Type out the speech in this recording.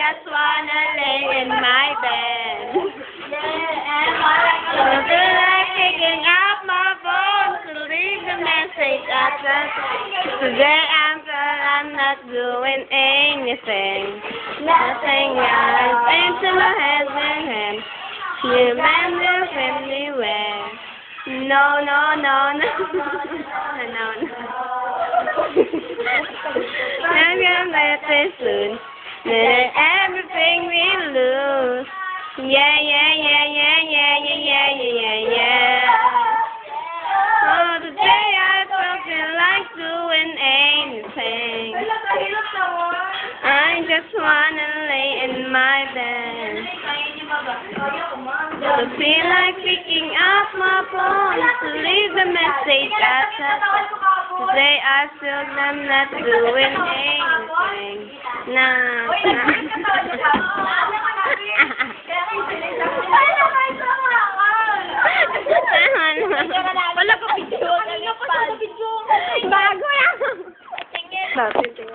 just wanna lay in my bed. I feel like picking up my phone to leave a message at the today I'm not doing anything. Nothing else into my hands and hands. You remember anywhere. No, no, no, no. No, no. I'm gonna let this soon. Then everything we lose. Yeah, yeah, yeah, yeah, yeah, yeah, yeah, yeah, yeah, yeah. Oh, today I don't feel like doing anything. I just wanna lay in my bed. To feel like picking up my phone to leave a message at the today I feel I'm not doing anything. Nah. Wala ka video. Bago yan.